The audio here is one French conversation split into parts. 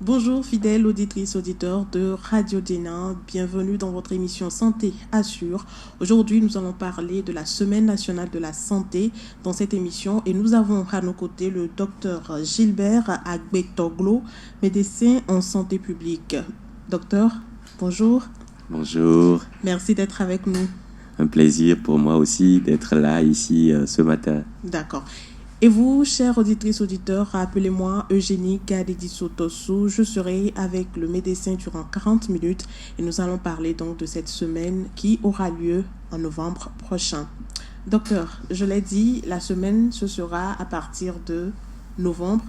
Bonjour fidèles auditrices, auditeurs de Radio Dénin, bienvenue dans votre émission Santé Assure. Aujourd'hui, nous allons parler de la Semaine nationale de la santé dans cette émission et nous avons à nos côtés le docteur Gilbert Agbetoglo, médecin en santé publique. Docteur, bonjour. Bonjour. Merci d'être avec nous. Un plaisir pour moi aussi d'être là ici ce matin. D'accord. Et vous, chers auditrices, auditeurs, appelez-moi Eugénie Gadidi-Sotosu. Je serai avec le médecin durant 40 minutes et nous allons parler donc de cette semaine qui aura lieu en novembre prochain. Docteur, je l'ai dit, la semaine, ce sera à partir de novembre.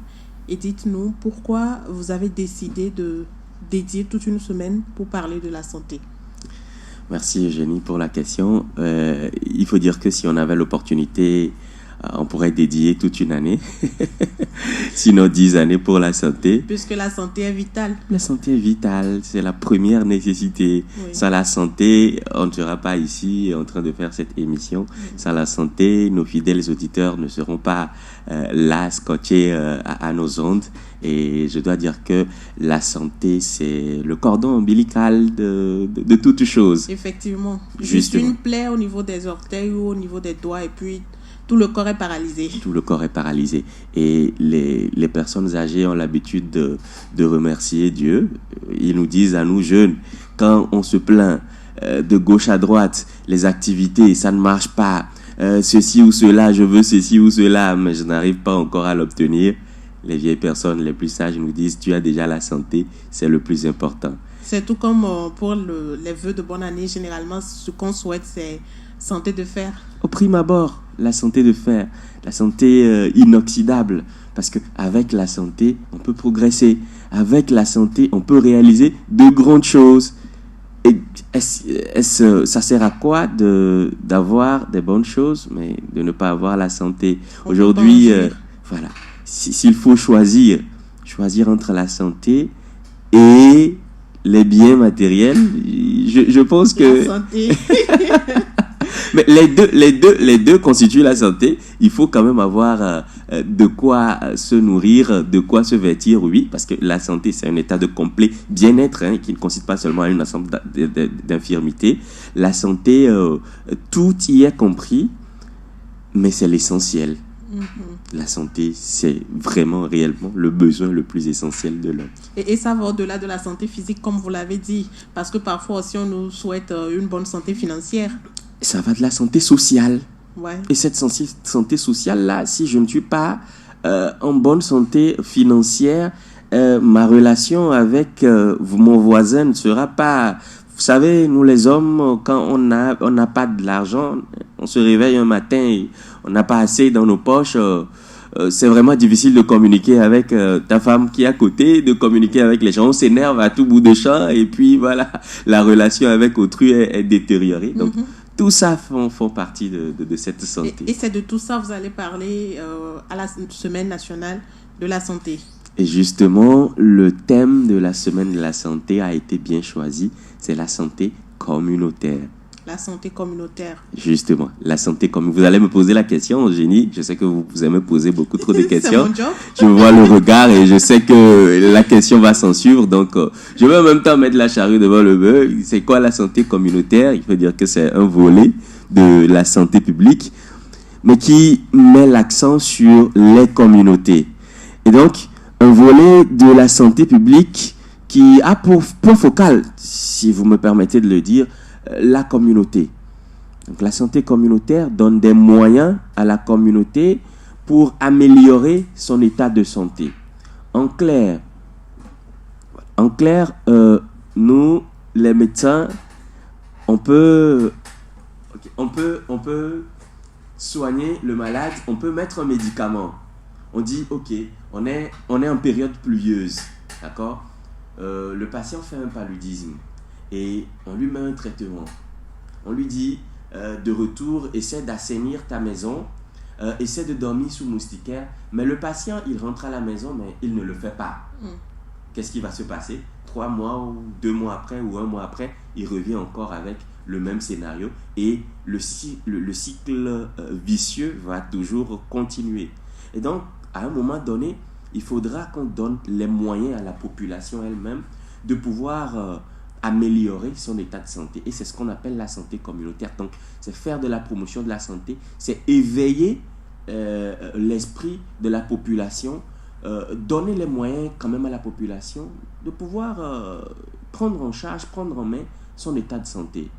Et dites-nous pourquoi vous avez décidé de dédier toute une semaine pour parler de la santé. Merci Eugénie pour la question. Il faut dire que si on avait l'opportunité, on pourrait dédier toute une année, sinon 10 années pour la santé. Puisque la santé est vitale. La santé est vitale, c'est la première nécessité. Oui. Sans la santé, on ne sera pas ici en train de faire cette émission. Oui. Sans la santé, nos fidèles auditeurs ne seront pas là, scotchés à nos ondes. Et je dois dire que la santé, c'est le cordon ombilical de toute chose. Effectivement. Juste une plaie au niveau des orteils ou au niveau des doigts et puis tout le corps est paralysé. Tout le corps est paralysé. Et les personnes âgées ont l'habitude de remercier Dieu. Ils nous disent à nous jeunes, quand on se plaint de gauche à droite, les activités, ça ne marche pas, ceci ou cela, je veux ceci ou cela, mais je n'arrive pas encore à l'obtenir. Les vieilles personnes les plus sages nous disent, tu as déjà la santé, c'est le plus important. C'est tout comme pour les vœux de bonne année, généralement, ce qu'on souhaite, c'est santé de fer. Au prime abord, la santé de fer, la santé inoxydable, parce qu'avec la santé, on peut progresser. Avec la santé, on peut réaliser de grandes choses. Et ça sert à quoi d'avoir des bonnes choses, mais de ne pas avoir la santé? Aujourd'hui, voilà. S'il faut choisir entre la santé et les biens matériels, je pense que... La santé. Mais les deux constituent la santé. Il faut quand même avoir de quoi se nourrir, de quoi se vêtir, oui, parce que la santé, c'est un état de complet bien-être qui ne consiste pas seulement à un ensemble d'infirmités. La santé, tout y est compris, mais c'est l'essentiel. Mm-hmm. La santé, c'est vraiment, réellement le besoin le plus essentiel de l'homme. Et ça va au-delà de la santé physique, comme vous l'avez dit, parce que parfois aussi, on nous souhaite une bonne santé financière. Ça va de la santé sociale. Ouais. Et cette santé sociale-là, si je ne suis pas en bonne santé financière, ma relation avec mon voisin ne sera pas... Vous savez, nous les hommes, quand on n'a pas de l'argent, on se réveille un matin et on n'a pas assez dans nos poches. C'est vraiment difficile de communiquer avec ta femme qui est à côté, de communiquer avec les gens. On s'énerve à tout bout de champ et puis voilà, la relation avec autrui est détériorée. Donc, tout ça font partie de cette santé. Et c'est de tout ça que vous allez parler à la Semaine nationale de la santé. Et justement, le thème de la Semaine de la santé a été bien choisi. C'est la santé communautaire. La santé communautaire. Justement, la santé communautaire. Vous allez me poser la question, Eugénie. Je sais que vous aimez poser beaucoup trop de questions. C'est mon job. Je vois le regard et je sais que la question va s'en suivre. Donc, je vais en même temps mettre la charrue devant le bœuf. C'est quoi la santé communautaire? Il faut dire que c'est un volet de la santé publique, mais qui met l'accent sur les communautés. Et donc, un volet de la santé publique qui a pour point focal, si vous me permettez de le dire, la communauté. Donc, la santé communautaire donne des moyens à la communauté pour améliorer son état de santé. En clair, nous, les médecins, on peut soigner le malade, on peut mettre un médicament. On dit, ok, on est en période pluvieuse, d'accord? Le patient fait un paludisme et on lui met un traitement. On lui dit, de retour, essaie d'assainir ta maison, essaie de dormir sous moustiquaire. Mais le patient, il rentre à la maison, mais il ne le fait pas. Qu'est-ce qui va se passer? 3 mois ou 2 mois après ou 1 mois après, il revient encore avec le même scénario et le cycle vicieux va toujours continuer. Et donc, à un moment donné, il faudra qu'on donne les moyens à la population elle-même de pouvoir améliorer son état de santé. Et c'est ce qu'on appelle la santé communautaire. Donc, c'est faire de la promotion de la santé, c'est éveiller l'esprit de la population, donner les moyens quand même à la population de pouvoir prendre en charge, prendre en main son état de santé.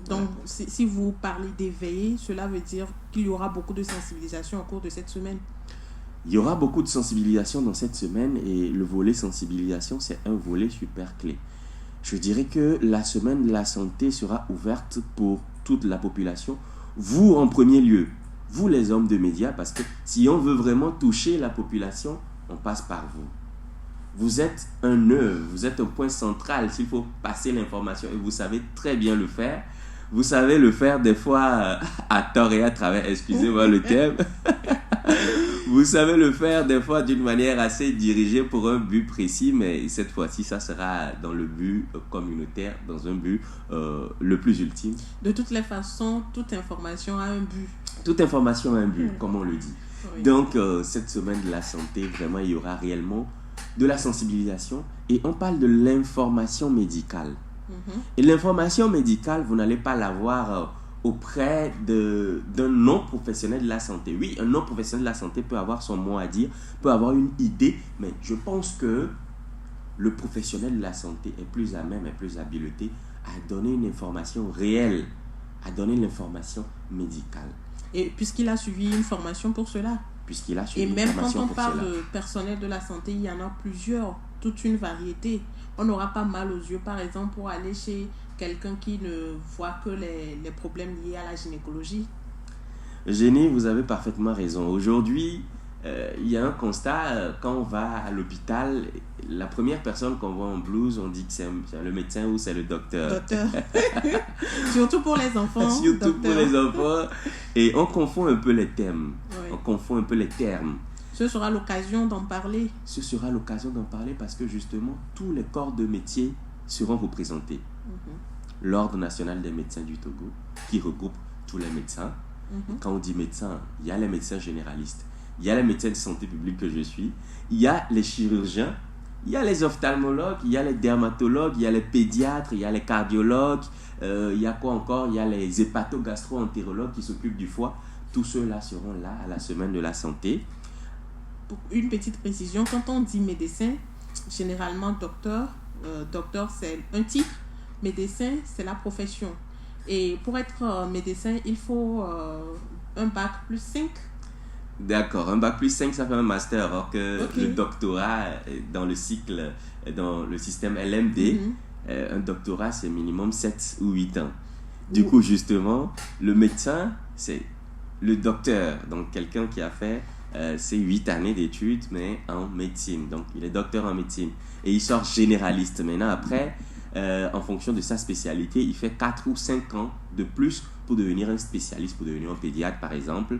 Donc, si vous parlez d'éveiller, cela veut dire qu'il y aura beaucoup de sensibilisation au cours de cette semaine. Il y aura beaucoup de sensibilisation dans cette semaine et le volet sensibilisation, c'est un volet super clé. Je dirais que la semaine de la santé sera ouverte pour toute la population. Vous en premier lieu, vous les hommes de médias, parce que si on veut vraiment toucher la population, on passe par vous. Vous êtes un nœud, vous êtes un point central s'il faut passer l'information et vous savez très bien le faire. Vous savez le faire des fois à tort et à travers, excusez-moi le terme. Vous savez le faire des fois d'une manière assez dirigée pour un but précis, mais cette fois-ci, ça sera dans le but communautaire, dans un but le plus ultime. De toutes les façons, toute information a un but. Toute information a un but, comme on le dit. Oui. Donc, cette semaine de la santé, vraiment, il y aura réellement de la sensibilisation et on parle de l'information médicale. Et l'information médicale, vous n'allez pas l'avoir auprès d'un non-professionnel de la santé. Oui, un non-professionnel de la santé peut avoir son mot à dire, peut avoir une idée, mais je pense que le professionnel de la santé est plus à même, est plus habilité à donner une information réelle, à donner l'information médicale. Et puisqu'il a suivi une formation pour cela. Puisqu'il a suivi Et une même quand formation on pour parle cela. de personnel de la santé, il y en a plusieurs, toute une variété. On n'aura pas mal aux yeux, par exemple, pour aller chez quelqu'un qui ne voit que les problèmes liés à la gynécologie. Génie, vous avez parfaitement raison. Aujourd'hui, il y a un constat, quand on va à l'hôpital, la première personne qu'on voit en blouse, on dit que c'est le médecin ou c'est le docteur. Docteur. Surtout pour les enfants. Surtout docteur. pour les enfants. Et on confond un peu les thèmes. Oui. On confond un peu les termes. Ce sera l'occasion d'en parler. Ce sera l'occasion d'en parler parce que justement, tous les corps de métier seront représentés. L'Ordre national des médecins du Togo, qui regroupe tous les médecins. Quand on dit médecins, il y a les médecins généralistes, il y a les médecins de santé publique que je suis, il y a les chirurgiens, il y a les ophtalmologues, il y a les dermatologues, il y a les pédiatres, il y a les cardiologues, il y a quoi encore? Il y a les hépato-gastro-entérologues qui s'occupent du foie. Tous ceux-là seront là à la semaine de la santé. Pour une petite précision, quand on dit médecin, généralement docteur, docteur c'est un titre, médecin c'est la profession. Et pour être médecin, il faut un bac plus 5. D'accord, un bac plus 5, ça fait un master, alors que Ok. le doctorat dans le cycle, dans le système LMD, un doctorat c'est minimum 7 ou 8 ans. Du coup, justement, le médecin, c'est le docteur, donc quelqu'un qui a fait ses 8 années d'études, mais en médecine. Donc, il est docteur en médecine. Et il sort généraliste. Maintenant, après, en fonction de sa spécialité, il fait 4 ou 5 ans de plus pour devenir un spécialiste, pour devenir un pédiatre, par exemple.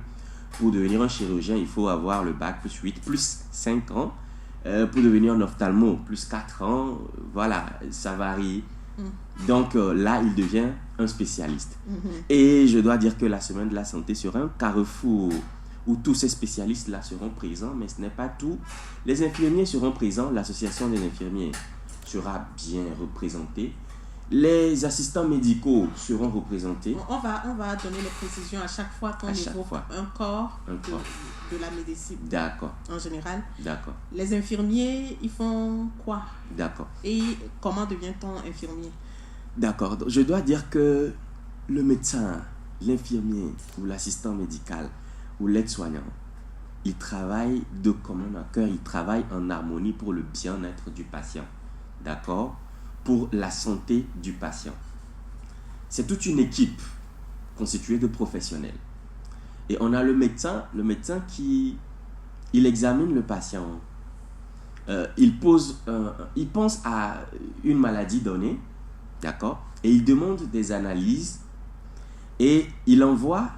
Pour devenir un chirurgien, il faut avoir le bac plus 8, plus 5 ans. Pour devenir un ophtalmo, plus 4 ans. Voilà, ça varie. Donc là, il devient un spécialiste. Et je dois dire que la semaine de la santé sera un carrefour où tous ces spécialistes-là seront présents, mais ce n'est pas tout. Les infirmiers seront présents, l'association des infirmiers sera bien représentée. Les assistants médicaux seront représentés. On va donner les précisions à chaque fois qu'on évoque un corps de la médecine. D'accord. En général. D'accord. Les infirmiers, ils font quoi? D'accord. Et comment devient-on infirmier? D'accord. Je dois dire que le médecin, l'infirmier ou l'assistant médical ou l'aide-soignant, il travaille de commun accord, il travaille en harmonie pour le bien-être du patient. D'accord? Pour la santé du patient. C'est toute une équipe constituée de professionnels. Et on a le médecin qui il examine le patient. Il pense à une maladie donnée, d'accord? Et il demande des analyses et il envoie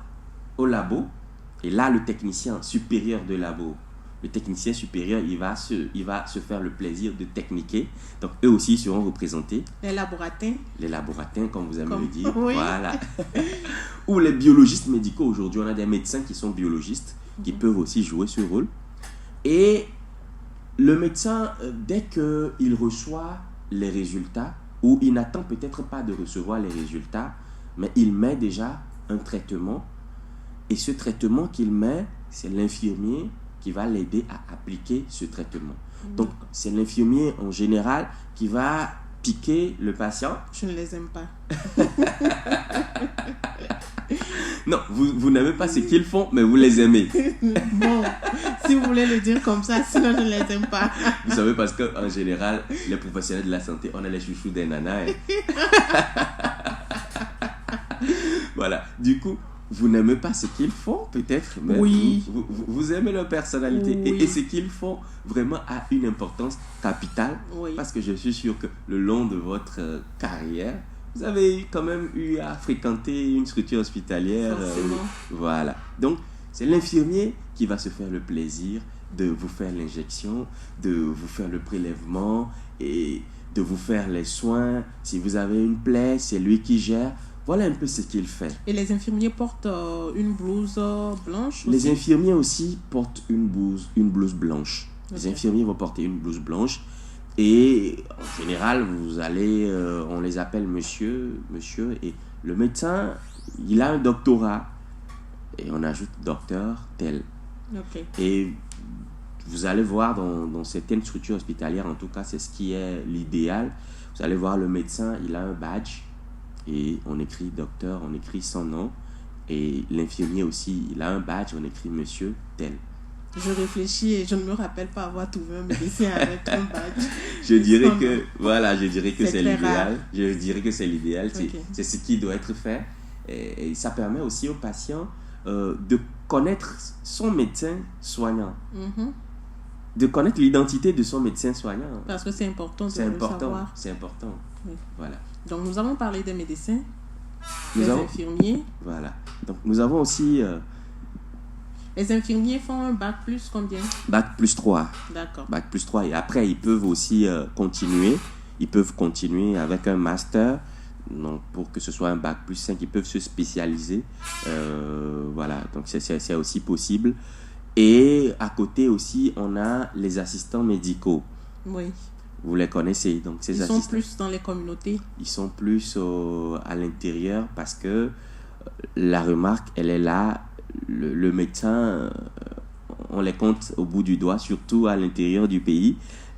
au labo. Et là, le technicien supérieur de labo, le technicien supérieur, il va se faire le plaisir de techniquer. Donc, eux aussi seront représentés. Les laboratins. Les laboratins, comme vous aimez le dire. Oui. Voilà. Ou les biologistes médicaux. Aujourd'hui, on a des médecins qui sont biologistes, qui peuvent aussi jouer ce rôle. Et Le médecin, dès qu'il reçoit les résultats, ou il n'attend peut-être pas de recevoir les résultats, mais il met déjà un traitement. Et ce traitement qu'il met, c'est l'infirmier qui va l'aider à appliquer ce traitement. Donc, c'est l'infirmier en général qui va piquer le patient. Je ne les aime pas. Non, vous n'aimez pas ce qu'ils font, mais vous les aimez. Bon, si vous voulez le dire comme ça, sinon je ne les aime pas. Vous savez, parce qu'en général, les professionnels de la santé, on a les chouchous des nanas. Voilà. Du coup, vous n'aimez pas ce qu'ils font, peut-être, mais oui. vous aimez leur personnalité. Oui. Et ce qu'ils font vraiment a une importance capitale. Oui. Parce que je suis sûr que le long de votre carrière, vous avez quand même eu à fréquenter une structure hospitalière. Voilà. Donc, c'est l'infirmier qui va se faire le plaisir de vous faire l'injection, de vous faire le prélèvement et de vous faire les soins. Si vous avez une plaie, c'est lui qui gère. Voilà un peu ce qu'il fait. Et les infirmiers portent une blouse blanche aussi? Les infirmiers aussi portent une blouse blanche. Okay. Les infirmiers vont porter une blouse blanche. Et en général, vous allez, on les appelle monsieur. Et le médecin, il a un doctorat. Et on ajoute docteur tel. Okay. Et vous allez voir dans certaines structures hospitalières, en tout cas, c'est ce qui est l'idéal. Vous allez voir le médecin, il a un badge. Et on écrit docteur, on écrit son nom. Et l'infirmier aussi, il a un badge, on écrit monsieur tel. Je réfléchis et je ne me rappelle pas avoir trouvé un médecin avec un badge. Je dirais que c'est l'idéal. Rare. Je dirais que c'est l'idéal. Okay. C'est ce qui doit être fait. Et ça permet aussi au patient de connaître son médecin soignant. Mm-hmm. De connaître l'identité de son médecin soignant. Parce que c'est important de le savoir. C'est important. Oui. Voilà. Donc, nous avons parlé des médecins, des infirmiers. Voilà. Donc, nous avons aussi... les infirmiers font un bac plus combien? Bac plus 3. D'accord. Bac plus 3. Et après, ils peuvent aussi continuer. Ils peuvent continuer avec un master. Donc, pour que ce soit un bac plus 5, ils peuvent se spécialiser. Voilà. Donc, c'est aussi possible. Et à côté aussi, on a les assistants médicaux. Oui. Vous les connaissez, donc ces assistants. Ils sont plus dans les communautés. Ils sont plus à l'intérieur parce que la remarque, elle est là. Le médecin, on les compte au bout du doigt, surtout à l'intérieur du pays.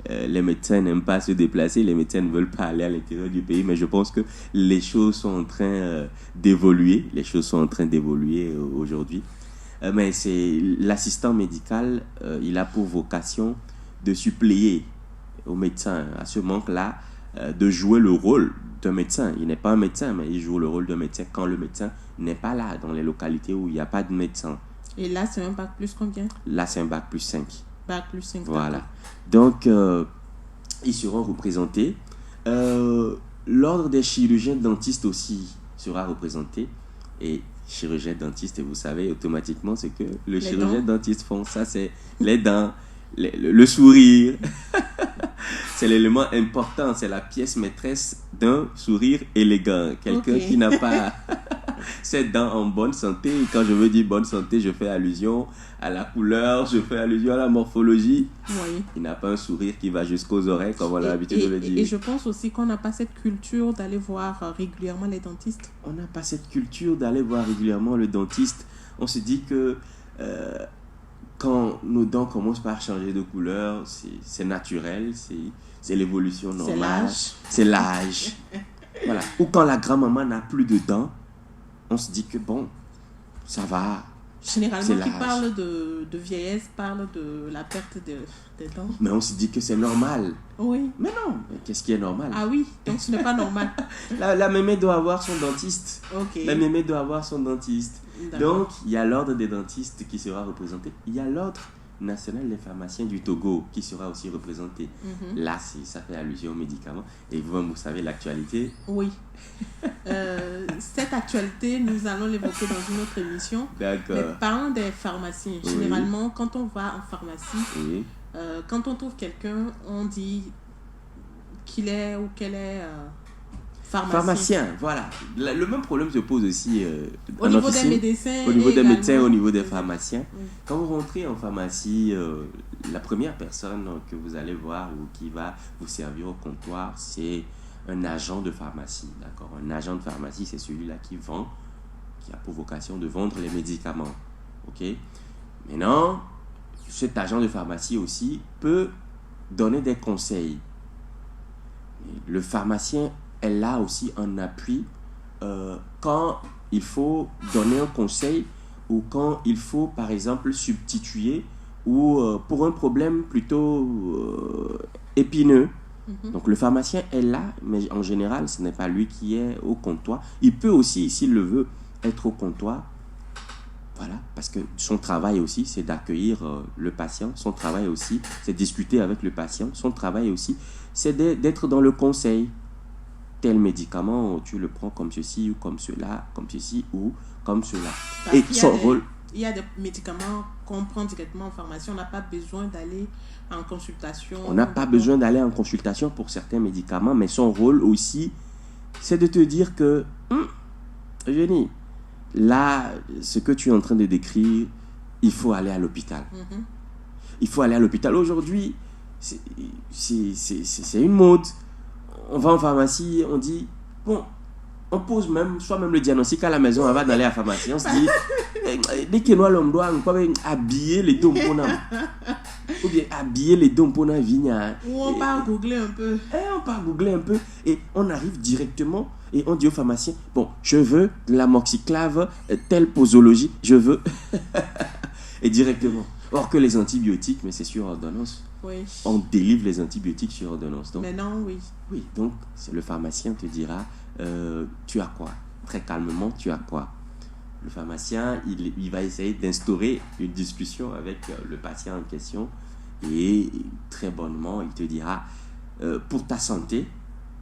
Les médecins n'aiment pas se déplacer, les médecins ne veulent pas aller à l'intérieur du pays, mais je pense que les choses sont en train d'évoluer. Les choses sont en train d'évoluer aujourd'hui. Mais c'est l'assistant médical, il a pour vocation de suppléer au médecin, à ce manque-là, de jouer le rôle d'un médecin. Il n'est pas un médecin, mais il joue le rôle d'un médecin quand le médecin n'est pas là, dans les localités où il n'y a pas de médecin. Et là, c'est un bac plus combien? Là, c'est un bac plus 5. Bac plus 5. Voilà. Donc, ils seront représentés. L'ordre des chirurgiens dentistes aussi sera représenté. Et chirurgien dentiste, et vous savez automatiquement ce que le chirurgien dentiste font. Ça, c'est les dents, le sourire. C'est l'élément important, c'est la pièce maîtresse d'un sourire élégant. Quelqu'un qui n'a pas ses dents en bonne santé. Et quand je veux dire bonne santé, je fais allusion à la couleur, je fais allusion à la morphologie. Oui. Il n'a pas un sourire qui va jusqu'aux oreilles, comme on a l'habitude de le dire. Et je pense aussi qu'on n'a pas cette culture d'aller voir régulièrement les dentistes. On n'a pas cette culture d'aller voir régulièrement le dentiste. On se dit que quand nos dents commencent par changer de couleur, c'est naturel, c'est l'évolution normale. C'est l'âge. Voilà. Ou quand la grand-maman n'a plus de dents, on se dit que bon, ça va. Généralement, qui parle de vieillesse parle de la perte des dents. Mais on se dit que c'est normal. Oui. Mais non, qu'est-ce qui est normal? Ah oui, donc ce n'est pas normal. La mémé doit avoir son dentiste. Ok. La mémé doit avoir son dentiste. D'accord. Donc, il y a l'ordre des dentistes qui sera représenté. Il y a l'ordre national des pharmaciens du Togo qui sera aussi représenté. Mm-hmm. Là, ça fait allusion aux médicaments. Et vous savez l'actualité. Oui. Cette actualité, nous allons l'évoquer dans une autre émission. D'accord. Mais parlons des pharmaciens. Oui. Généralement, quand on va en pharmacie, Oui. quand on trouve quelqu'un, on dit qu'il est ou qu'elle est Pharmacien, voilà. Le même problème se pose aussi au niveau des médecins. Au niveau des médecins, au niveau des Oui. pharmaciens. Oui. Quand vous rentrez en pharmacie, la première personne que vous allez voir ou qui va vous servir au comptoir, c'est un agent de pharmacie. D'accord? Un agent de pharmacie, c'est celui-là qui vend, qui a pour vocation de vendre les médicaments. OK? Maintenant, cet agent de pharmacie aussi peut donner des conseils. Le pharmacien est là aussi en appui quand il faut donner un conseil ou quand il faut, par exemple, substituer ou pour un problème plutôt épineux. Donc, le pharmacien est là, mais en général, ce n'est pas lui qui est au comptoir. Il peut aussi, s'il le veut, être au comptoir. Voilà, parce que son travail aussi, c'est d'accueillir le patient. Son travail aussi, c'est de discuter avec le patient. Son travail aussi, c'est d'être dans le conseil. Tel médicament, tu le prends comme ceci ou comme cela, comme ceci ou comme cela. Et son rôle... Il y a des médicaments qu'on prend directement en pharmacie. On n'a pas besoin d'aller en consultation. On n'a pas besoin d'aller en consultation pour certains médicaments, mais son rôle aussi, c'est de te dire que, Eugénie, là, ce que tu es en train de décrire, il faut aller à l'hôpital. Il faut aller à l'hôpital. Aujourd'hui, c'est une mode. On va en pharmacie, on dit, bon, on pose même, soit même le diagnostic à la maison avant d'aller à la pharmacie. On se dit, dès que nous l'homme doit habiller les dons pour nous. Ou bien habiller les dons pour nous vigna. Ou on part googler un peu. On part googler un peu et on arrive directement et on dit au pharmacien, bon, je veux de l'amoxiclave, telle posologie, je veux. Et directement. Or que les antibiotiques, mais c'est sur ordonnance. Oui. On délivre les antibiotiques sur ordonnance. Donc, maintenant, oui. Oui, donc le pharmacien te dira, tu as quoi? Très calmement, tu as quoi? Le pharmacien, il va essayer d'instaurer une discussion avec le patient en question et très bonnement, il te dira, pour ta santé,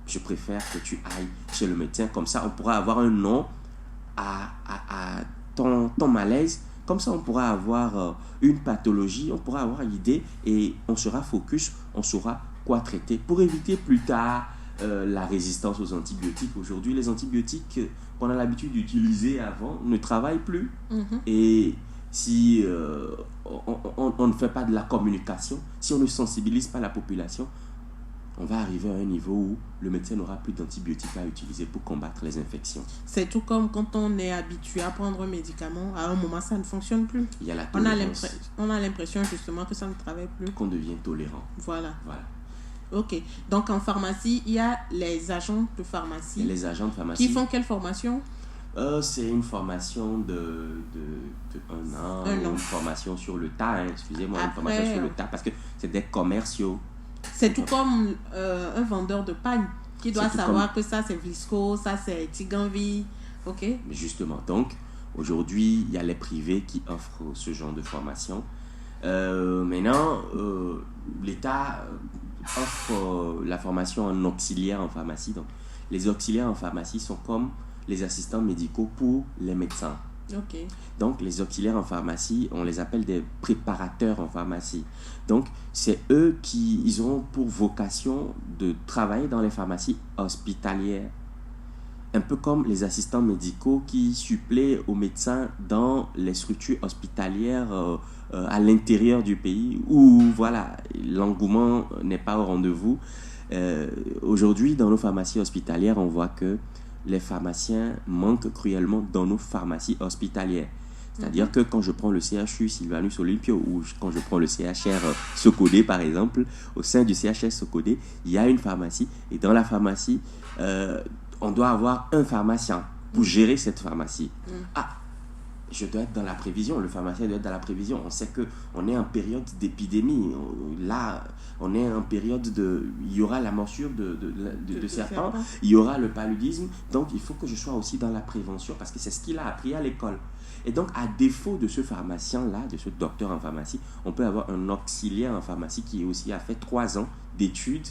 je préfère que tu ailles chez le médecin. Comme ça, on pourra avoir un nom à ton malaise. Comme ça, on pourra avoir une pathologie, on pourra avoir une idée et on sera focus, on saura quoi traiter pour éviter plus tard la résistance aux antibiotiques. Aujourd'hui, les antibiotiques qu'on a l'habitude d'utiliser avant ne travaillent plus. Et si on ne fait pas de la communication, si on ne sensibilise pas la population, on va arriver à un niveau où le médecin n'aura plus d'antibiotiques à utiliser pour combattre les infections. C'est tout comme quand on est habitué à prendre un médicament, à un moment ça ne fonctionne plus. Il y a la tolérance. On a l'impression justement que ça ne travaille plus. Qu'on devient tolérant. Voilà. Ok. Donc en pharmacie, il y a les agents de pharmacie. Et les agents de pharmacie. Qui font quelle formation? C'est une formation de 1 an. Une formation sur le tas, excusez-moi, une formation sur le tas, parce que c'est des commerciaux. C'est tout comme un vendeur de pagne qui doit savoir que ça c'est Vlisco, ça c'est Tiganvi. Ok. Justement, donc aujourd'hui, il y a les privés qui offrent ce genre de formation. Maintenant, l'État offre la formation en auxiliaire en pharmacie. Donc, les auxiliaires en pharmacie sont comme les assistants médicaux pour les médecins. Ok. Donc, les auxiliaires en pharmacie, on les appelle des préparateurs en pharmacie. Donc, c'est eux ils ont pour vocation de travailler dans les pharmacies hospitalières. Un peu comme les assistants médicaux qui suppléent aux médecins dans les structures hospitalières à l'intérieur du pays où, voilà, l'engouement n'est pas au rendez-vous. Aujourd'hui, dans nos pharmacies hospitalières, on voit que les pharmaciens manquent cruellement dans nos pharmacies hospitalières. C'est-à-dire que quand je prends le CHU Sylvanus Olympio ou quand je prends le CHR Socodé, par exemple, au sein du CHR Socodé, il y a une pharmacie. Et dans la pharmacie, on doit avoir un pharmacien pour gérer cette pharmacie. Je dois être dans la prévision, le pharmacien doit être dans la prévision. On sait qu'on est en période d'épidémie. Là, on est en période il y aura la morsure de serpent, il y aura le paludisme. Donc, il faut que je sois aussi dans la prévention parce que c'est ce qu'il a appris à l'école. Et donc, à défaut de ce pharmacien-là, de ce docteur en pharmacie, on peut avoir un auxiliaire en pharmacie qui aussi a fait 3 ans d'études.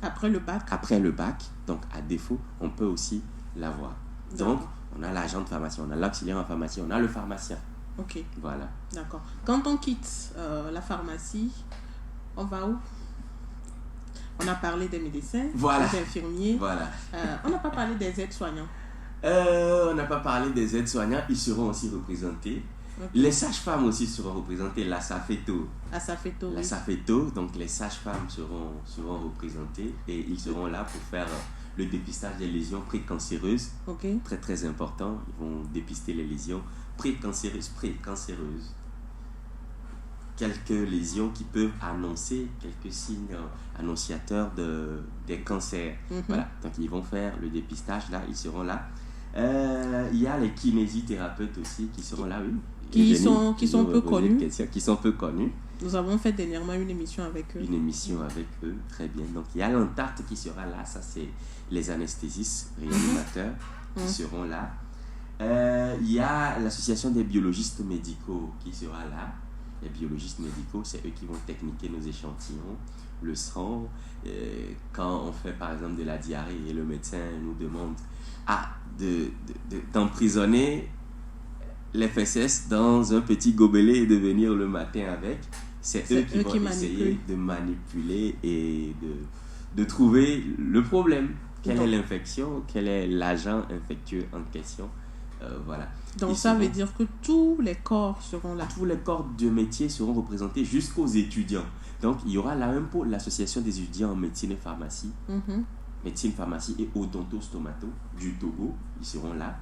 Après le bac. Après le bac. Donc, à défaut, on peut aussi l'avoir. Donc, on a l'agent de pharmacie, on a l'auxiliaire en pharmacie, on a le pharmacien. Ok. Voilà. D'accord. Quand on quitte la pharmacie, on va où? On a parlé des médecins, Voilà. des infirmiers. Voilà. On n'a pas parlé des aides-soignants. On n'a pas parlé des aides-soignants, ils seront aussi représentés. Okay. Les sages-femmes aussi seront représentées, la SAFETO. La SAFETO, donc les sages-femmes seront représentées et ils seront là pour faire le dépistage des lésions précancéreuses. Okay. Très très important, ils vont dépister les lésions précancéreuses. Quelques lésions qui peuvent annoncer quelques signes annonciateurs des cancers. Voilà, donc ils vont faire le dépistage là, ils seront là. Il y a les kinésithérapeutes aussi qui seront là, oui. Qui sont peu connus. Qui sont peu connus. Nous avons fait dernièrement une émission avec eux. Une émission avec eux, très bien. Donc il y a l'Antarte qui sera là, ça c'est les anesthésistes réanimateurs qui seront là. Il y a l'association des biologistes médicaux qui sera là. Les biologistes médicaux, c'est eux qui vont techniquer nos échantillons, le sang. Quand on fait par exemple de la diarrhée et le médecin nous demande d'emprisonner les fesses dans un petit gobelet et de venir le matin avec, c'est eux qui vont essayer de manipuler et de trouver le problème. Quelle est l'infection, quel est l'agent infectieux en question. Voilà. Donc ça veut dire que tous les corps seront là. Tous les corps de métier seront représentés jusqu'aux étudiants. Donc il y aura l'AMPO, l'association des étudiants en médecine et pharmacie. Médecine, pharmacie et odontostomato du Togo, ils seront là.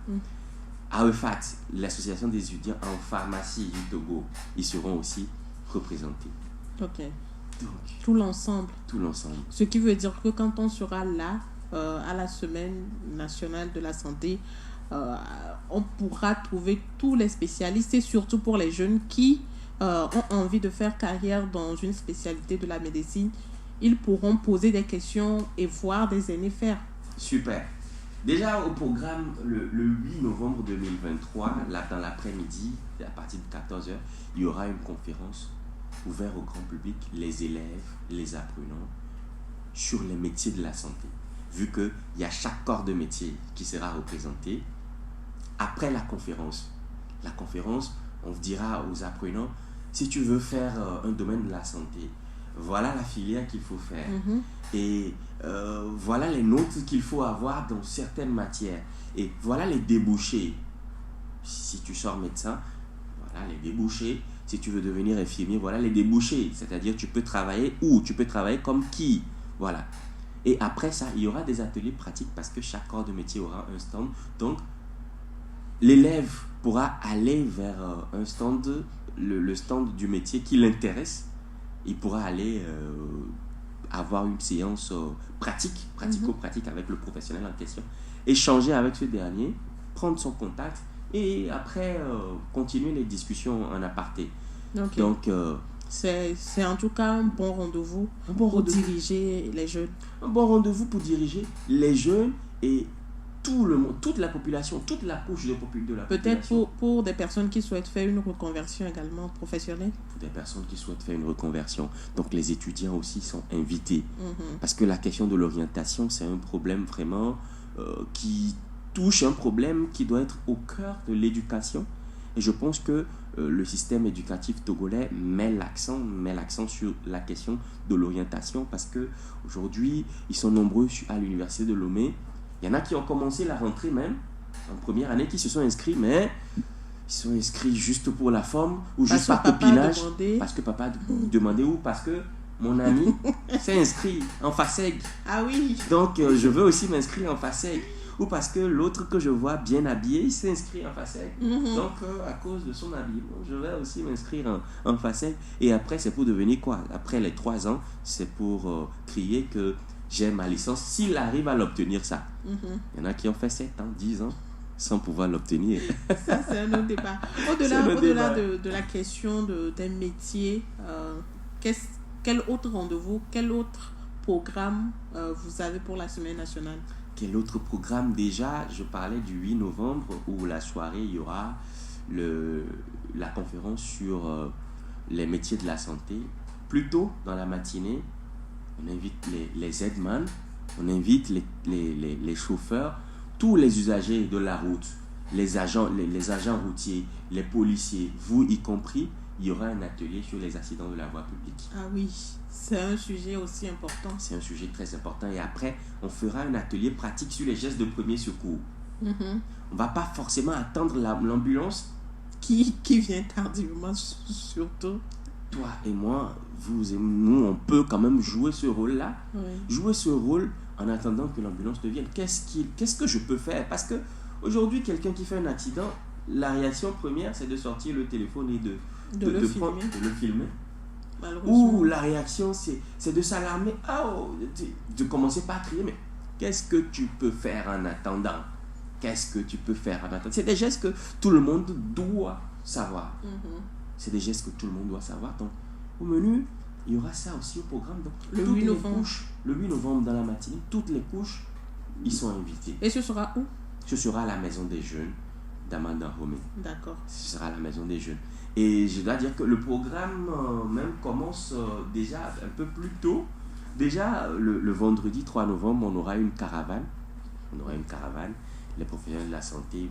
AEFAT, l'association des étudiants en pharmacie du Togo, ils seront aussi représentés. Ok. Donc, tout l'ensemble. Ce qui veut dire que quand on sera là, à la semaine nationale de la santé, on pourra trouver tous les spécialistes et surtout pour les jeunes qui ont envie de faire carrière dans une spécialité de la médecine, ils pourront poser des questions et voir des aînés faire. Super. Déjà au programme, le 8 novembre 2023, là, dans l'après-midi, à partir de 14h, il y aura une conférence ouverte au grand public, les élèves, les apprenants, sur les métiers de la santé. Vu qu'il y a chaque corps de métier qui sera représenté. Après la conférence, on dira aux apprenants, si tu veux faire un domaine de la santé, voilà la filière qu'il faut faire. Et voilà les notes qu'il faut avoir dans certaines matières. Et voilà les débouchés. Si tu sors médecin, voilà les débouchés. Si tu veux devenir infirmier, voilà les débouchés. C'est-à-dire tu peux travailler où, tu peux travailler comme qui. Voilà. Et après ça, il y aura des ateliers pratiques parce que chaque corps de métier aura un stand. Donc, l'élève pourra aller vers un stand, le stand du métier qui l'intéresse. Il pourra aller avoir une séance pratico-pratique avec le professionnel en question, échanger avec ce dernier, prendre son contact et après continuer les discussions en aparté. Okay. Donc, c'est en tout cas un bon rendez-vous pour diriger les jeunes. Un bon rendez-vous pour diriger les jeunes et tout le monde, toute la population, toute la couche de la population. Peut-être pour des personnes qui souhaitent faire une reconversion également professionnelle. Pour des personnes qui souhaitent faire une reconversion. Donc les étudiants aussi sont invités. Parce que la question de l'orientation, c'est un problème vraiment qui touche un problème qui doit être au cœur de l'éducation. Et je pense que le système éducatif togolais met l'accent sur la question de l'orientation parce qu'aujourd'hui, ils sont nombreux à l'université de Lomé. Il y en a qui ont commencé la rentrée même, en première année, qui se sont inscrits, mais ils sont inscrits juste pour la forme ou juste par copinage. Parce que papa a demandé ou parce que mon ami s'est inscrit en FASEG. Ah oui. Donc, je veux aussi m'inscrire en FASEG. Ou parce que l'autre que je vois bien habillé, il s'est inscrit en FASEG. Donc, à cause de son habillement, je vais aussi m'inscrire en FASEG. Et après, c'est pour devenir quoi? Après les 3 ans, c'est pour crier que j'ai ma licence, s'il arrive à l'obtenir ça. Il y en a qui ont fait 7 ans, 10 ans, sans pouvoir l'obtenir. Ça, c'est un autre débat. Au-delà de la question d'un métier, quel autre rendez-vous, quel autre programme vous avez pour la semaine nationale? Quel autre programme? Déjà, je parlais du 8 novembre où la soirée, il y aura la conférence sur les métiers de la santé. Plus tôt dans la matinée, on invite les aidemans, on invite les chauffeurs, tous les usagers de la route, les agents routiers, les policiers, vous y compris, il y aura un atelier sur les accidents de la voie publique. Ah oui, c'est un sujet aussi important. C'est un sujet très important. Et après, on fera un atelier pratique sur les gestes de premier secours. On ne va pas forcément attendre l'ambulance. Qui vient tardivement, surtout. Toi et moi, vous et nous, on peut quand même jouer ce rôle-là. Oui. Jouer ce rôle en attendant que l'ambulance ne vienne. Qu'est-ce que je peux faire? Parce que aujourd'hui, quelqu'un qui fait un accident, la réaction première, c'est de sortir le téléphone et de le filmer. Ou la réaction, c'est de s'alarmer, de commencer par crier. Mais qu'est-ce que tu peux faire en attendant? Qu'est-ce que tu peux faire en attendant? C'est des gestes que tout le monde doit savoir. C'est des gestes que tout le monde doit savoir. Donc, au menu, il y aura ça aussi au programme. Donc, le 8 novembre. Le 8 novembre dans la matinée, toutes les couches, ils sont invités. Et ce sera où? Ce sera à la Maison des Jeunes d'Amanda Romé. D'accord. Ce sera à la Maison des Jeunes. Et je dois dire que le programme même commence déjà un peu plus tôt. Déjà, le vendredi 3 novembre, on aura une caravane. Les professionnels de la santé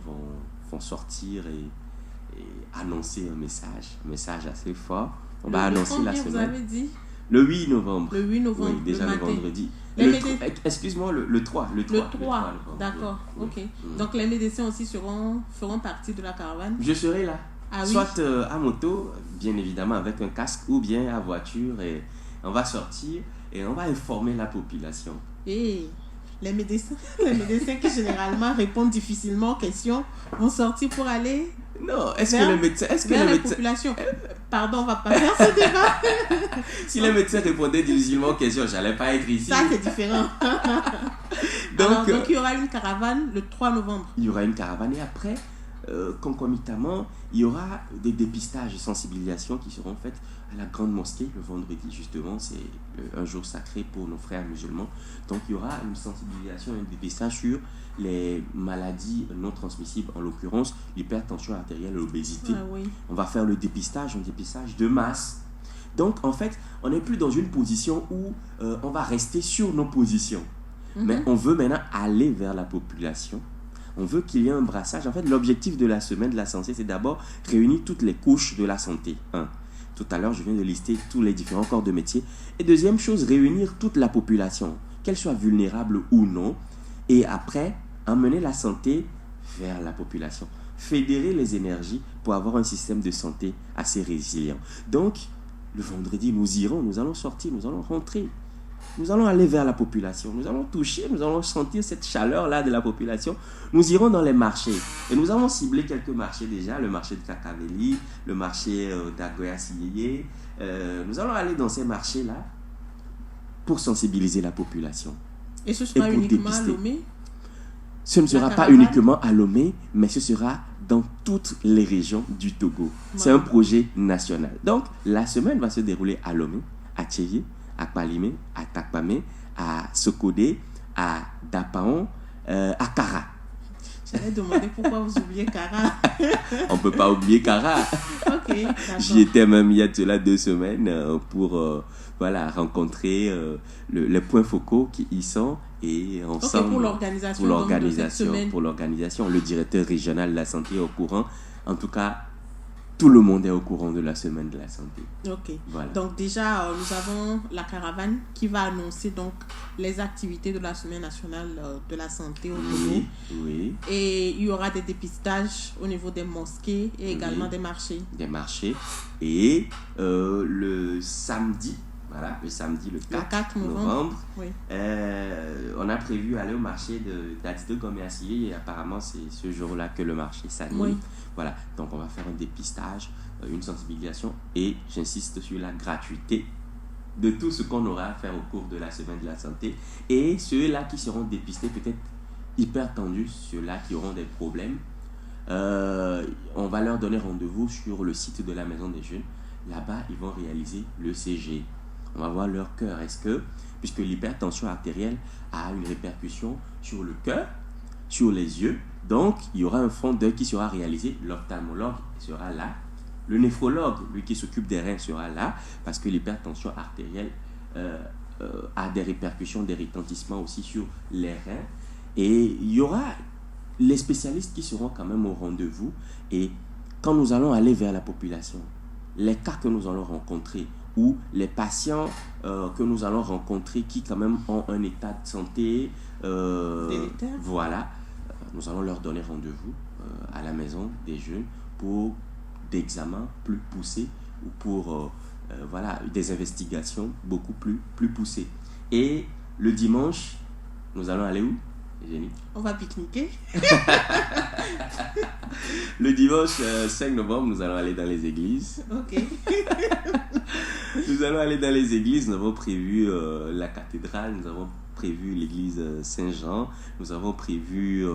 vont sortir et annoncer un message assez fort. On va annoncer la semaine. Vous avez dit le 8 novembre. Le 8 novembre. Oui, déjà le vendredi. Excuse-moi, le 3. Le 3, d'accord, oui. Ok. Donc les médecins aussi feront partie de la caravane? Je serai là. Ah, soit à moto, bien évidemment avec un casque, ou bien à voiture. Et on va sortir et on va informer la population. Et les médecins qui généralement répondent difficilement aux questions vont sortir pour aller... Non, est-ce que les médecins... population. Pardon, on va pas faire ce débat. Si les médecins répondaient difficilement aux questions, j'allais pas être ici. Ça, c'est différent. donc, il y aura une caravane le 3 novembre. Il y aura une caravane et après, concomitamment, il y aura des dépistages et sensibilisations qui seront faites à la grande mosquée le vendredi, justement. C'est un jour sacré pour nos frères musulmans. Donc, il y aura une sensibilisation et un dépistage sur les maladies non transmissibles, en l'occurrence l'hypertension artérielle et l'obésité. Ah, oui. On va faire un dépistage de masse. Donc, en fait, on n'est plus dans une position où on va rester sur nos positions. Mais on veut maintenant aller vers la population. On veut qu'il y ait un brassage. En fait, l'objectif de la semaine de la santé, c'est d'abord réunir toutes les couches de la santé. Tout à l'heure, je viens de lister tous les différents corps de métier. Et deuxième chose, réunir toute la population, qu'elle soit vulnérable ou non. Et après, emmener la santé vers la population. Fédérer les énergies pour avoir un système de santé assez résilient. Donc, le vendredi, nous allons sortir, nous allons rentrer. Nous allons aller vers la population. Nous allons toucher, nous allons sentir cette chaleur-là de la population. Nous irons dans les marchés. Et nous avons ciblé quelques marchés déjà. Le marché de Kakaveli, le marché d'Agoya-Siyeye. Nous allons aller dans ces marchés-là pour sensibiliser la population. Et ce sera uniquement à Lomé? Ce ne sera pas uniquement à Lomé, mais ce sera dans toutes les régions du Togo. C'est un projet national. Donc, la semaine va se dérouler à Lomé, à Tchéyé, à Kpalimé, à Takpamé, à Sokodé, à Dapaon, à Kara. J'allais demander pourquoi vous oubliez Kara. On ne peut pas oublier Kara. Ok, d'accord. J'y étais même il y a de cela 2 semaines pour rencontrer les points focaux qui y sont et ensemble. Pour l'organisation. Le directeur régional de la santé est au courant. En tout cas, tout le monde est au courant de la semaine de la santé. Ok. Voilà. Donc déjà, nous avons la caravane qui va annoncer donc les activités de la semaine nationale de la santé au Togo. Oui. Et il y aura des dépistages au niveau des mosquées et également des marchés. Des marchés. Et le samedi, le 4 novembre, oui. On a prévu aller au marché d'Adito Gomé-Assiyé et apparemment c'est ce jour-là que le marché s'anime. Oui. Voilà, donc on va faire un dépistage, une sensibilisation et j'insiste sur la gratuité de tout ce qu'on aura à faire au cours de la semaine de la santé. Et ceux-là qui seront dépistés, peut-être hyper tendus, ceux-là qui auront des problèmes, on va leur donner rendez-vous sur le site de la Maison des Jeunes. Là-bas, ils vont réaliser le CG. On va voir leur cœur. Puisque l'hypertension artérielle a une répercussion sur le cœur, sur les yeux. Donc, il y aura un fond d'œil qui sera réalisé. L'ophtalmologue sera là. Le néphrologue, lui qui s'occupe des reins, sera là. Parce que l'hypertension artérielle a des répercussions, des retentissements aussi sur les reins. Et il y aura les spécialistes qui seront quand même au rendez-vous. Et quand nous allons aller vers la population, les cas que nous allons rencontrer ou les patients que nous allons rencontrer qui quand même ont un état de santé voilà, nous allons leur donner rendez-vous à la maison des jeunes pour des examens plus poussés ou pour voilà, des investigations beaucoup plus poussées. Et le dimanche, nous allons aller où, Jenny? On va pique-niquer. Le dimanche 5 novembre, nous allons aller dans les églises. Ok. Nous allons aller dans les églises. Nous avons prévu la cathédrale, nous avons prévu l'église Saint-Jean, nous avons prévu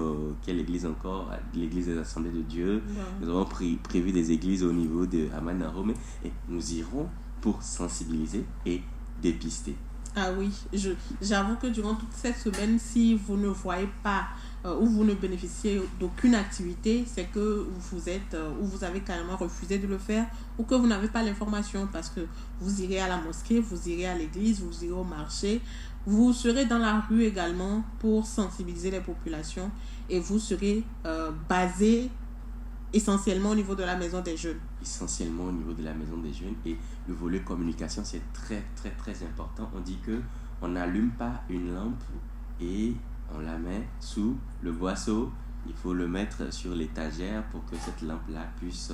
quelle église encore? L'église des Assemblées de Dieu. Ouais. Nous avons prévu des églises au niveau de Amanarome et nous irons pour sensibiliser et dépister. Ah oui, j'avoue que durant toute cette semaine, si vous ne voyez pas ou vous ne bénéficiez d'aucune activité, c'est que vous êtes ou vous avez carrément refusé de le faire ou que vous n'avez pas l'information parce que vous irez à la mosquée, vous irez à l'église, vous irez au marché, vous serez dans la rue également pour sensibiliser les populations et vous serez basé essentiellement au niveau de la maison des jeunes. Essentiellement au niveau de la maison des jeunes et le volet communication, c'est très très très important. On dit que on n'allume pas une lampe et on la met sous le boisseau. Il faut le mettre sur l'étagère pour que cette lampe-là puisse,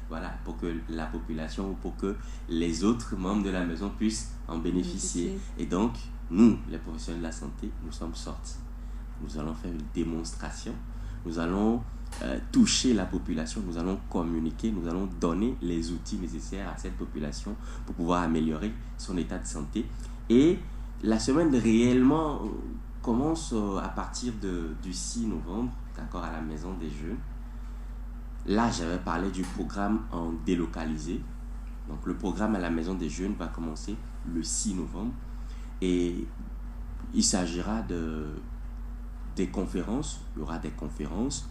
voilà, pour que la population ou pour que les autres membres de la maison puissent en bénéficier. Et donc, nous, les professionnels de la santé, nous sommes sortis. Nous allons faire une démonstration. Nous allons toucher la population, nous allons communiquer, nous allons donner les outils nécessaires à cette population pour pouvoir améliorer son état de santé. Et la semaine réellement commence à partir du 6 novembre, d'accord, à la maison des jeunes. Là, j'avais parlé du programme en délocalisé. Donc, le programme à la maison des jeunes va commencer le 6 novembre. Et il s'agira des conférences. Il y aura des conférences.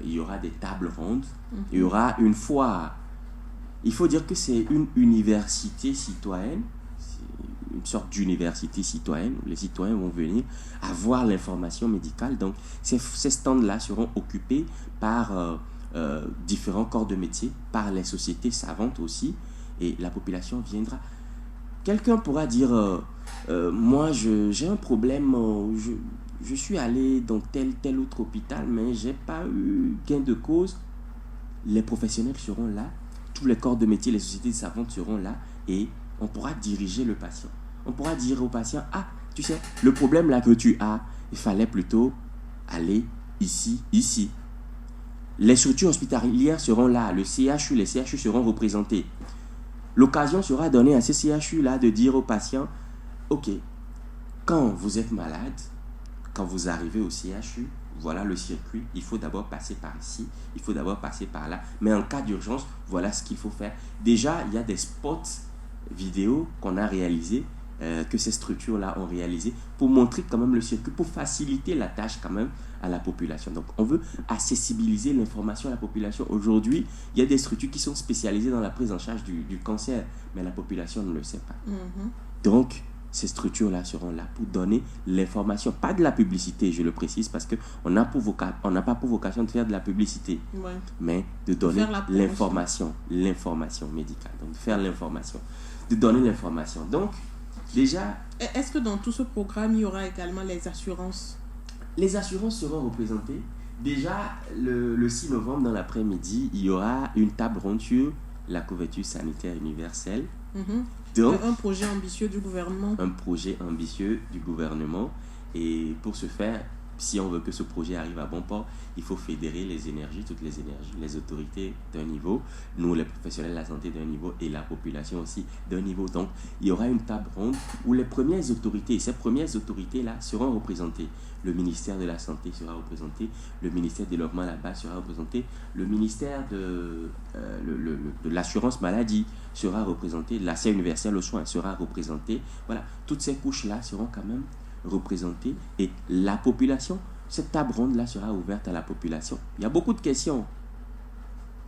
Il y aura des tables rondes. Il y aura une foire. Il faut dire que c'est une université citoyenne. Une sorte d'université citoyenne où les citoyens vont venir avoir l'information médicale. Donc, ces stands-là seront occupés par différents corps de métier, par les sociétés savantes aussi, et la population viendra. Quelqu'un pourra dire moi, j'ai un problème, je suis allé dans tel autre hôpital, mais je n'ai pas eu gain de cause. Les professionnels seront là, tous les corps de métier, les sociétés savantes seront là, et on pourra diriger le patient. On pourra dire au patient, ah, tu sais, le problème là que tu as, il fallait plutôt aller ici. Les structures hospitalières seront là, les CHU seront représentés. L'occasion sera donnée à ces CHU là de dire au patient, ok, quand vous êtes malade, quand vous arrivez au CHU, voilà le circuit, il faut d'abord passer par ici, il faut d'abord passer par là, mais en cas d'urgence, voilà ce qu'il faut faire. Déjà, il y a des spots vidéo qu'on a réalisés, que ces structures-là ont réalisé pour montrer quand même le circuit, pour faciliter la tâche quand même à la population. Donc, on veut accessibiliser l'information à la population. Aujourd'hui, il y a des structures qui sont spécialisées dans la prise en charge du cancer, mais la population ne le sait pas. Donc, ces structures-là seront là pour donner l'information, pas de la publicité, je le précise, parce qu'on n'a pas pour vocation de faire de la publicité, mais de donner l'information médicale, donc de faire l'information, de donner l'information. Donc, déjà... Est-ce que dans tout ce programme, il y aura également les assurances? Les assurances seront représentées. Déjà, le 6 novembre, dans l'après-midi, il y aura une table ronde sur la couverture sanitaire universelle. Donc, un projet ambitieux du gouvernement. Un projet ambitieux du gouvernement. Et pour ce faire, si on veut que ce projet arrive à bon port, il faut fédérer les énergies, toutes les énergies, les autorités d'un niveau, nous les professionnels de la santé d'un niveau et la population aussi d'un niveau. Donc, il y aura une table ronde où les premières autorités, ces premières autorités-là seront représentées. Le ministère de la Santé sera représenté, le ministère du Développement là-bas sera représenté, le ministère de l'assurance maladie sera représenté, l'accès universel aux soins sera représenté. Voilà, toutes ces couches-là seront quand même représentées et la population, cette table ronde-là sera ouverte à la population. Il y a beaucoup de questions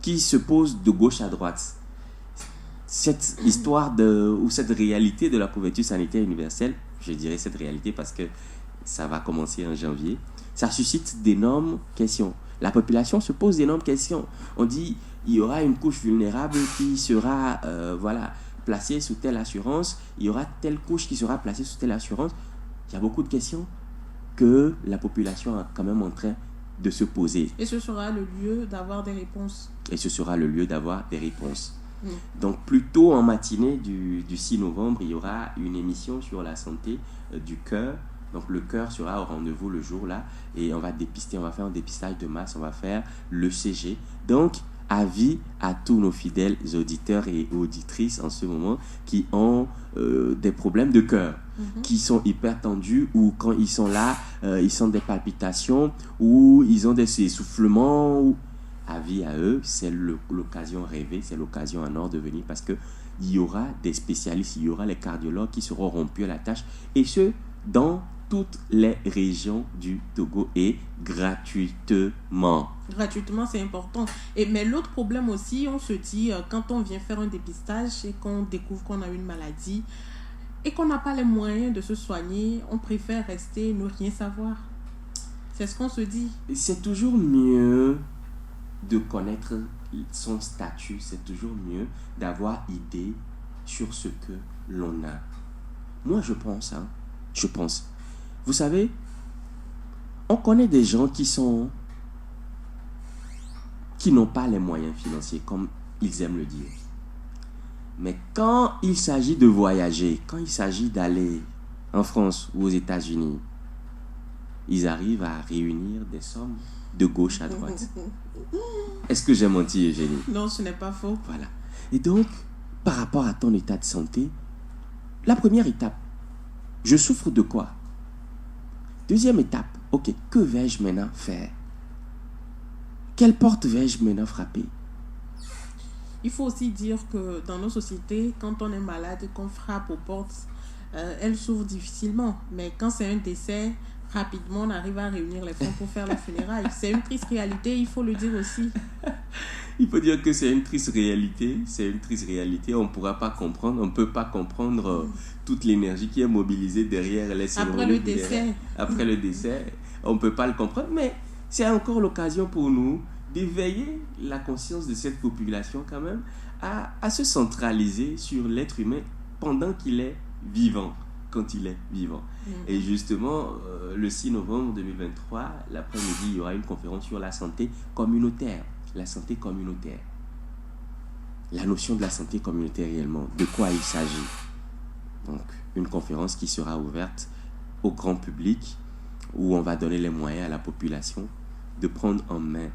qui se posent de gauche à droite. Cette histoire ou cette réalité de la couverture sanitaire universelle, je dirais cette réalité parce que ça va commencer en janvier, ça suscite d'énormes questions. La population se pose d'énormes questions. On dit il y aura une couche vulnérable qui sera placée sous telle assurance, il y aura telle couche qui sera placée sous telle assurance. Il y a beaucoup de questions que la population est quand même en train de se poser. Et ce sera le lieu d'avoir des réponses. Donc, plus tôt en matinée du 6 novembre, il y aura une émission sur la santé du cœur. Donc, le cœur sera au rendez-vous le jour-là et on va dépister, on va faire un dépistage de masse, on va faire l'ECG. Donc, avis à tous nos fidèles auditeurs et auditrices en ce moment qui ont des problèmes de cœur, qui sont hyper tendus ou quand ils sont là, ils sentent des palpitations ou ils ont des essoufflements. Avis à eux, c'est l'occasion rêvée, c'est l'occasion en or de venir parce qu'il y aura des spécialistes, il y aura les cardiologues qui seront rompus à la tâche et ce, dans toutes les régions du Togo et gratuitement. Gratuitement, c'est important. Mais l'autre problème aussi, on se dit, quand on vient faire un dépistage et qu'on découvre qu'on a une maladie et qu'on n'a pas les moyens de se soigner, on préfère rester, ne rien savoir. C'est ce qu'on se dit. C'est toujours mieux de connaître son statut, c'est toujours mieux d'avoir idée sur ce que l'on a. Moi, je pense. Vous savez, on connaît des gens qui n'ont pas les moyens financiers, comme ils aiment le dire. Mais quand il s'agit de voyager, quand il s'agit d'aller en France ou aux États-Unis, ils arrivent à réunir des sommes de gauche à droite. Est-ce que j'ai menti, Eugénie? Non, ce n'est pas faux. Voilà. Et donc, par rapport à ton état de santé, la première étape, je souffre de quoi? Deuxième étape, ok, que vais-je maintenant faire? Quelle porte vais-je maintenant frapper? Il faut aussi dire que dans nos sociétés, quand on est malade et qu'on frappe aux portes, elles s'ouvrent difficilement. Mais quand c'est un décès, rapidement, on arrive à réunir les fonds pour faire la funéraille. C'est une triste réalité, il faut le dire aussi. Il faut dire que c'est une triste réalité. On ne pourra pas comprendre, on ne peut pas comprendre toute l'énergie qui est mobilisée derrière les cérémonies. Après le décès, on ne peut pas le comprendre, mais c'est encore l'occasion pour nous d'éveiller la conscience de cette population quand même à se centraliser sur l'être humain pendant qu'il est vivant. Quand il est vivant. Et justement, le 6 novembre 2023, l'après-midi, il y aura une conférence sur la santé communautaire. La santé communautaire. La notion de la santé communautaire réellement. De quoi il s'agit? Donc, une conférence qui sera ouverte au grand public où on va donner les moyens à la population de prendre en main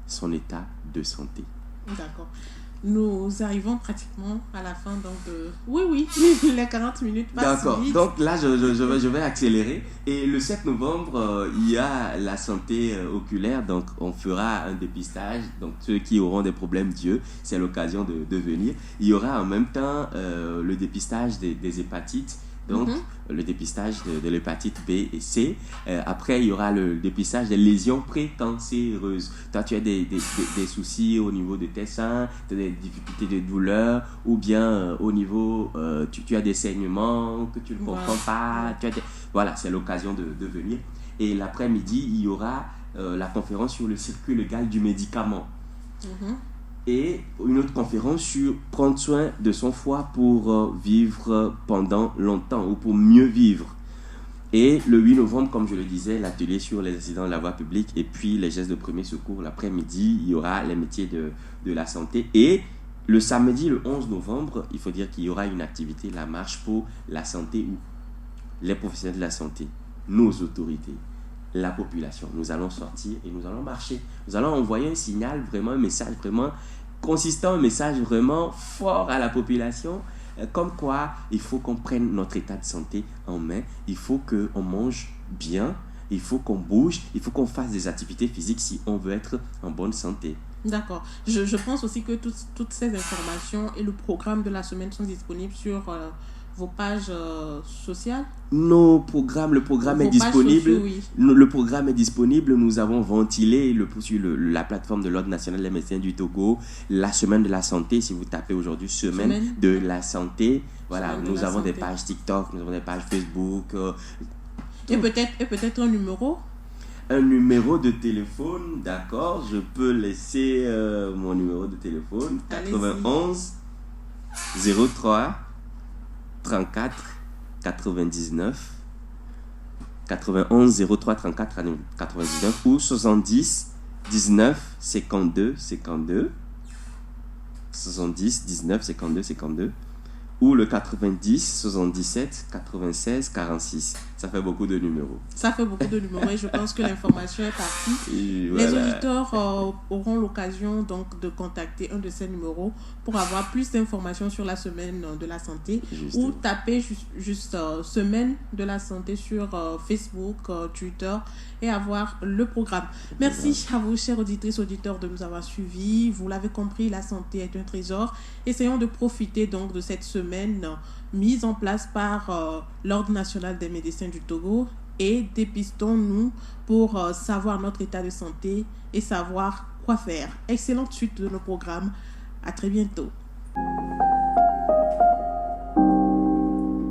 son état de santé. D'accord. Nous arrivons pratiquement à la fin donc de... Oui, les 40 minutes passent D'accord, vite. donc là je vais accélérer. Et le 7 novembre, il y a la santé oculaire, donc on fera un dépistage. Donc ceux qui auront des problèmes d'yeux, c'est l'occasion de venir. Il y aura en même temps le dépistage des hépatites. Donc, le dépistage de l'hépatite B et C. Après, il y aura le dépistage des lésions précancéreuses. Toi, tu as des soucis au niveau de tes seins, tu as des difficultés de douleur, ou bien au niveau, tu as des saignements que tu ne comprends pas. Voilà, c'est l'occasion de venir. Et l'après-midi, il y aura la conférence sur le circuit légal du médicament. Et une autre conférence sur prendre soin de son foie pour vivre pendant longtemps ou pour mieux vivre. Et le 8 novembre, comme je le disais, l'atelier sur les accidents de la voie publique et puis les gestes de premier secours. L'après-midi, il y aura les métiers de la santé. Et le samedi, le 11 novembre, il faut dire qu'il y aura une activité, la marche pour la santé où les professionnels de la santé, nos autorités, la population, nous allons sortir et nous allons marcher. Nous allons envoyer un signal, vraiment un message vraiment consistant, un message vraiment fort à la population, comme quoi il faut qu'on prenne notre état de santé en main, il faut qu'on mange bien, il faut qu'on bouge, il faut qu'on fasse des activités physiques si on veut être en bonne santé. D'accord. Je pense aussi que toutes ces informations et le programme de la semaine sont disponibles sur vos pages sociales. Le programme est disponible. Sociaux, oui. Le programme est disponible. Nous avons ventilé sur la plateforme de l'Ordre national des médecins du Togo, la semaine de la santé. Si vous tapez aujourd'hui semaine de la santé, voilà, nous avons des pages TikTok, nous avons des pages Facebook. Et peut-être un numéro. un numéro de téléphone, d'accord. Je peux laisser mon numéro de téléphone, 91 03 34 99 91 03 34 99 ou 70 19 52 52 70 19 52 52 ou le 90 77 96 46. Ça fait beaucoup de numéros. Ça fait beaucoup de numéros et je pense que l'information est partie. Et Les voilà. auditeurs auront l'occasion donc de contacter un de ces numéros pour avoir plus d'informations sur la semaine de la santé. Justement. Ou taper juste semaine de la santé sur Facebook, Twitter et avoir le programme. Merci à vous, chers auditrices, auditeurs, de nous avoir suivis. Vous l'avez compris, la santé est un trésor. Essayons de profiter donc de cette semaine mise en place par l'Ordre national des médecins du Togo et dépistons-nous pour savoir notre état de santé et savoir quoi faire. Excellente suite de nos programmes. À très bientôt.